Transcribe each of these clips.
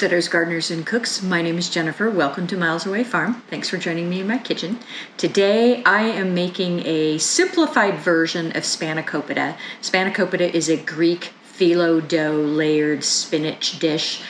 homesteaders, gardeners, and cooks. My name is Jennifer. Welcome to Miles Away Farm. Thanks for joining me in my kitchen. Today I am making a simplified version of Spanakopita. Spanakopita is a Greek phyllo dough layered spinach dish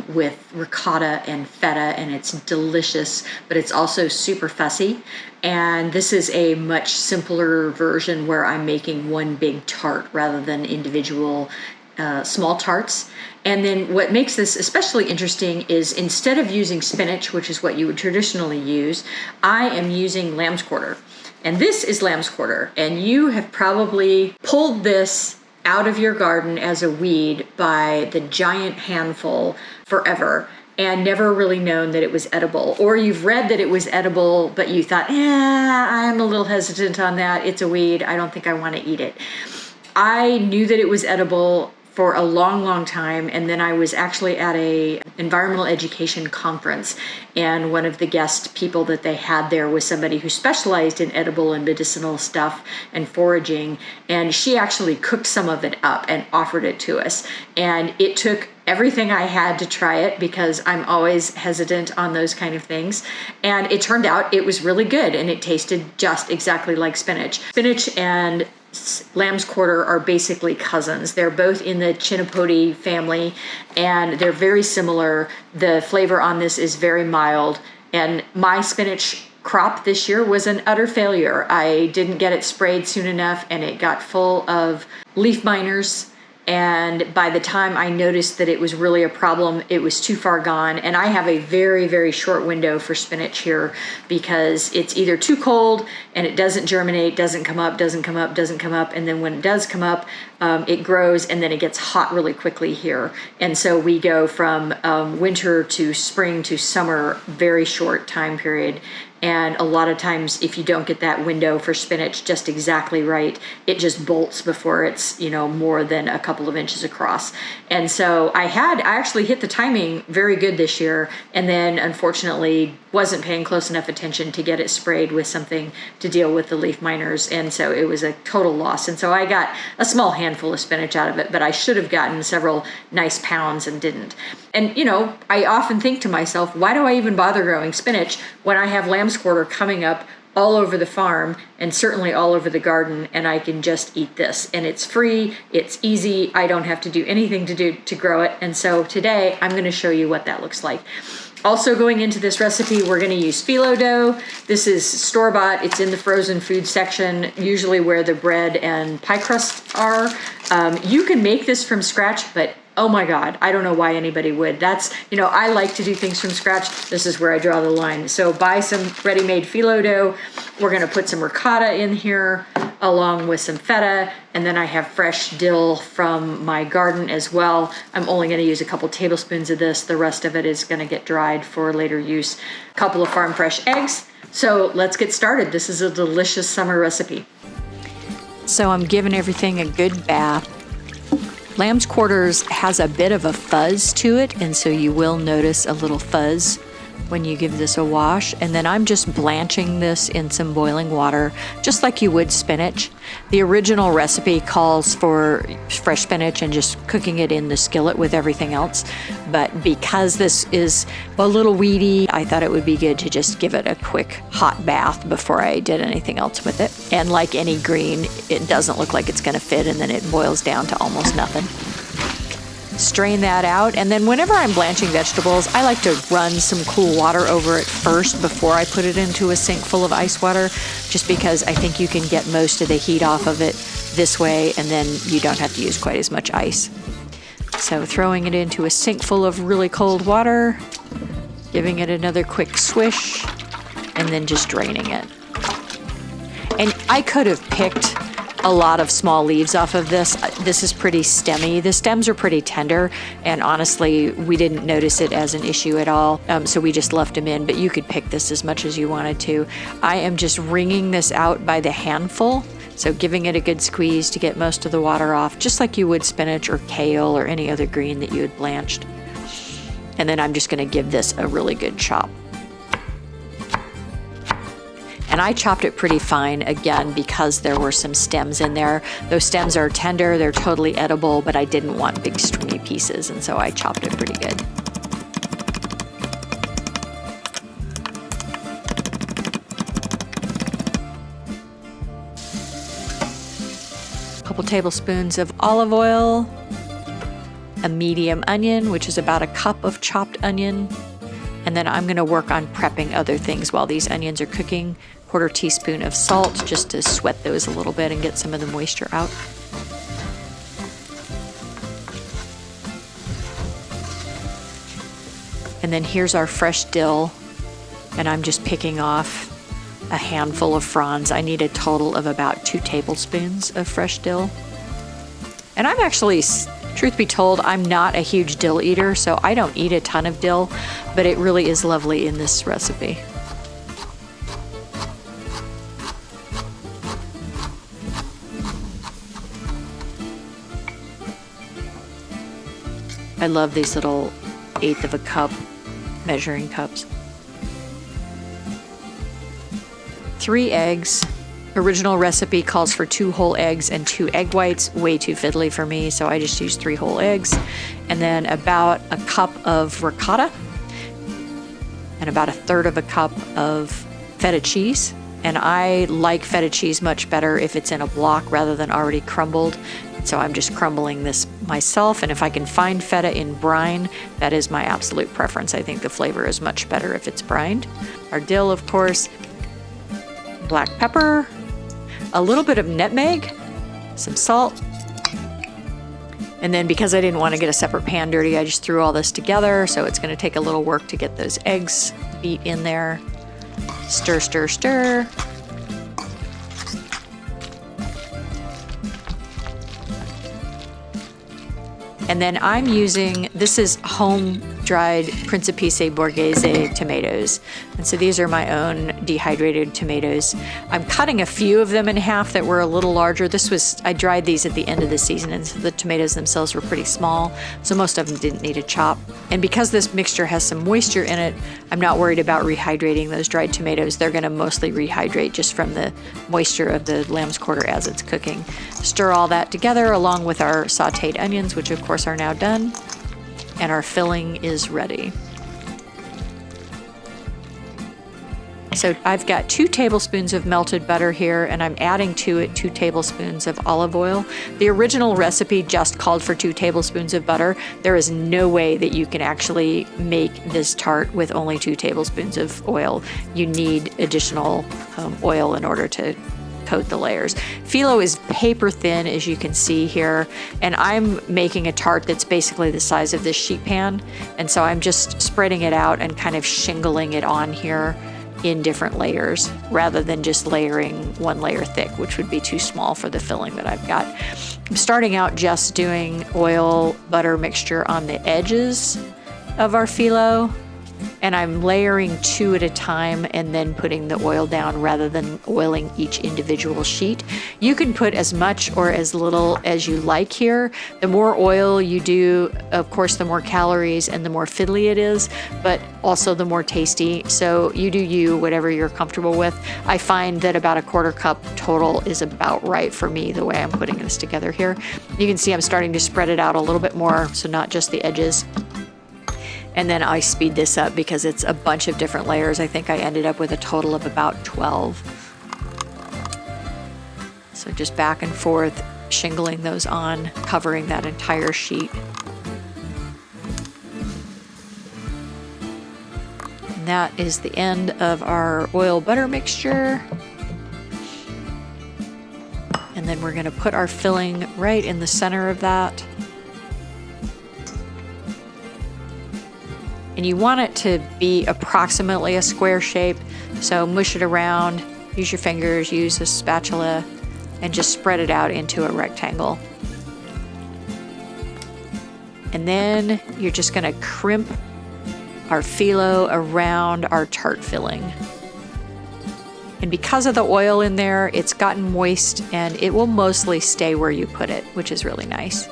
with ricotta and feta, and it's delicious, but it's also super fussy. And this is a much simpler version where I'm making one big tart rather than individual small tarts. And then what makes this especially interesting is instead of using spinach, which is what you would traditionally use, I am using lamb's quarter. And this is lamb's quarter. And you have probably pulled this out of your garden as a weed by the giant handful forever and never really known that it was edible. Or you've read that it was edible, but you thought, I'm a little hesitant on that. It's a weed. I don't think I want to eat it. I knew that it was edible for a long time, and then I was actually at a environmental education conference, and one of the guest people that they had there was somebody who specialized in edible and medicinal stuff and foraging, and she actually cooked some of it up and offered it to us. And it took everything I had to try it because I'm always hesitant on those kind of things. And it turned out it was really good, and it tasted just exactly like spinach. Spinach and lamb's quarter are basically cousins. They're both in the Chinopodi family, and they're very similar. The flavor on this is very mild, and my spinach crop this year was an utter failure. I didn't get it sprayed soon enough, and it got full of leaf miners. And by the time I noticed that it was really a problem, it was too far gone. And I have a very short window for spinach here because it's either too cold and it doesn't germinate, doesn't come up. And then when it does come up, it grows, and then it gets hot really quickly here. And so we go from winter to spring to summer, very short time period. And a lot of times, if you don't get that window for spinach just exactly right, it just bolts before it's, more than a couple of inches across. And so I actually hit the timing very good this year, and then unfortunately wasn't paying close enough attention to get it sprayed with something to deal with the leaf miners. And so it was a total loss. And so I got a small handful of spinach out of it, but I should have gotten several nice pounds and didn't. And, I often think to myself, why do I even bother growing spinach when I have lamb's quarter coming up all over the farm and certainly all over the garden, and I can just eat this, and it's free, it's easy, I don't have to do anything to grow it. And so today I'm going to show you what that looks like. Also going into this recipe, we're going to use phyllo dough. This is store-bought. It's in the frozen food section, usually where the bread and pie crusts are. You can make this from scratch, but oh my God, I don't know why anybody would. I like to do things from scratch. This is where I draw the line. So buy some ready-made phyllo dough. We're going to put some ricotta in here along with some feta, and then I have fresh dill from my garden as well. I'm only going to use a couple tablespoons of this. The rest of it is going to get dried for later use. A couple of farm fresh eggs. So let's get started. This is a delicious summer recipe. So I'm giving everything a good bath. Lamb's quarters has a bit of a fuzz to it, and so you will notice a little fuzz when you give this a wash. And then I'm just blanching this in some boiling water, just like you would spinach. The original recipe calls for fresh spinach and just cooking it in the skillet with everything else. But because this is a little weedy, I thought it would be good to just give it a quick hot bath before I did anything else with it. And like any green, it doesn't look like it's going to fit, and then it boils down to almost nothing. Strain that out, and then whenever I'm blanching vegetables, I like to run some cool water over it first before I put it into a sink full of ice water, just because I think you can get most of the heat off of it this way, and then you don't have to use quite as much ice. So throwing it into a sink full of really cold water, giving it another quick swish, and then just draining it. And I could have picked a lot of small leaves off of this. This is pretty stemmy. The stems are pretty tender, and honestly, we didn't notice it as an issue at all, so we just left them in, but you could pick this as much as you wanted to. I am just wringing this out by the handful, so giving it a good squeeze to get most of the water off, just like you would spinach or kale or any other green that you had blanched. And then I'm just going to give this a really good chop. And I chopped it pretty fine, again, because there were some stems in there. Those stems are tender, they're totally edible, but I didn't want big stringy pieces, and so I chopped it pretty good. couple tablespoons of olive oil, a medium onion, which is about a cup of chopped onion. And then I'm gonna work on prepping other things while these onions are cooking. 1/4 teaspoon of salt, just to sweat those a little bit and get some of the moisture out. And then here's our fresh dill, and I'm just picking off a handful of fronds. I need a total of about 2 tablespoons of fresh dill. And I'm actually, truth be told, I'm not a huge dill eater, so I don't eat a ton of dill, but it really is lovely in this recipe. I love these little 1/8 of a cup measuring cups. 3 eggs. Original recipe calls for 2 whole eggs and 2 egg whites. Way too fiddly for me, so I just use 3 whole eggs. And then about a cup of ricotta and about 1/3 of a cup of feta cheese. And I like feta cheese much better if it's in a block rather than already crumbled. So I'm just crumbling this myself, and if I can find feta in brine, that is my absolute preference. I think the flavor is much better if it's brined. Our dill, of course, black pepper, a little bit of nutmeg, some salt, and then because I didn't want to get a separate pan dirty, I just threw all this together, so it's going to take a little work to get those eggs beat in there. Stir, stir, stir. And then I'm using, this is home-dried Principesse Borghese tomatoes. And so these are my own dehydrated tomatoes. I'm cutting a few of them in half that were a little larger. I dried these at the end of the season, and so the tomatoes themselves were pretty small, so most of them didn't need a chop. And because this mixture has some moisture in it, I'm not worried about rehydrating those dried tomatoes. They're gonna mostly rehydrate just from the moisture of the lamb's quarter as it's cooking. Stir all that together along with our sauteed onions, which of course are now done, and our filling is ready. So I've got 2 tablespoons of melted butter here, and I'm adding to it 2 tablespoons of olive oil. The original recipe just called for 2 tablespoons of butter. There is no way that you can actually make this tart with only 2 tablespoons of oil. You need additional oil in order to coat the layers. Phyllo is paper thin, as you can see here, and I'm making a tart that's basically the size of this sheet pan, and so I'm just spreading it out and kind of shingling it on here in different layers rather than just layering 1 layer thick, which would be too small for the filling that I've got. I'm starting out just doing oil butter mixture on the edges of our phyllo, and I'm layering 2 at a time and then putting the oil down rather than oiling each individual sheet. You can put as much or as little as you like here. The more oil you do, of course, the more calories and the more fiddly it is, but also the more tasty. So you do you, whatever you're comfortable with. I find that about a 1/4 cup total is about right for me the way I'm putting this together here. You can see I'm starting to spread it out a little bit more, so not just the edges. And then I speed this up because it's a bunch of different layers. I think I ended up with a total of about 12. So just back and forth, shingling those on, covering that entire sheet. And that is the end of our oil butter mixture. And then we're gonna put our filling right in the center of that. And you want it to be approximately a square shape, so mush it around, use your fingers, use a spatula, and just spread it out into a rectangle. And then you're just gonna crimp our phyllo around our tart filling. And because of the oil in there, it's gotten moist and it will mostly stay where you put it, which is really nice.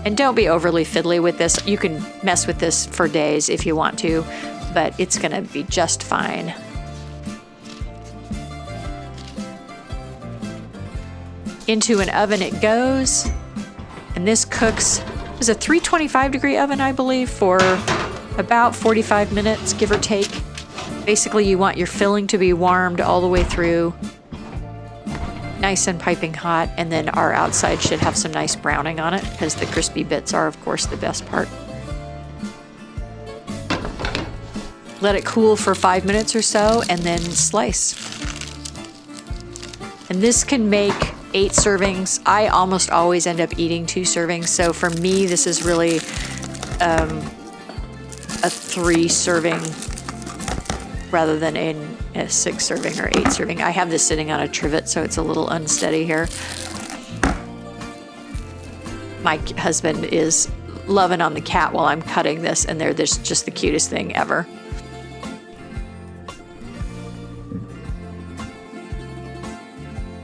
And don't be overly fiddly with this. You can mess with this for days if you want to, but it's gonna be just fine. Into an oven it goes, and this cooks, it's a 325 degree oven, I believe, for about 45 minutes, give or take. Basically, you want your filling to be warmed all the way through, nice and piping hot, and then our outside should have some nice browning on it because the crispy bits are, of course, the best part. Let it cool for 5 minutes or so, and then slice. And this can make 8 servings. I almost always end up eating 2 servings, so for me, this is really a 3 serving rather than a 6 serving or 8 serving. I have this sitting on a trivet, so it's a little unsteady here. My husband is loving on the cat while I'm cutting this, and they're just the cutest thing ever.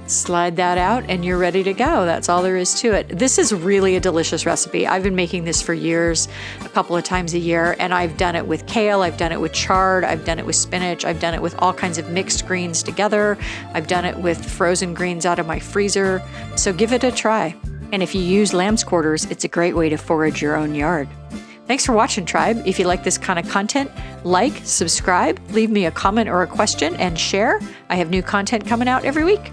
Slide that out and you're ready to go. That's all there is to it. This is really a delicious recipe. I've been making this for years, a couple of times a year, and I've done it with kale, I've done it with chard, I've done it with spinach, I've done it with all kinds of mixed greens together. I've done it with frozen greens out of my freezer. So give it a try. And if you use lamb's quarters, it's a great way to forage your own yard. Thanks for watching, Tribe. If you like this kind of content, like, subscribe, leave me a comment or a question, and share. I have new content coming out every week.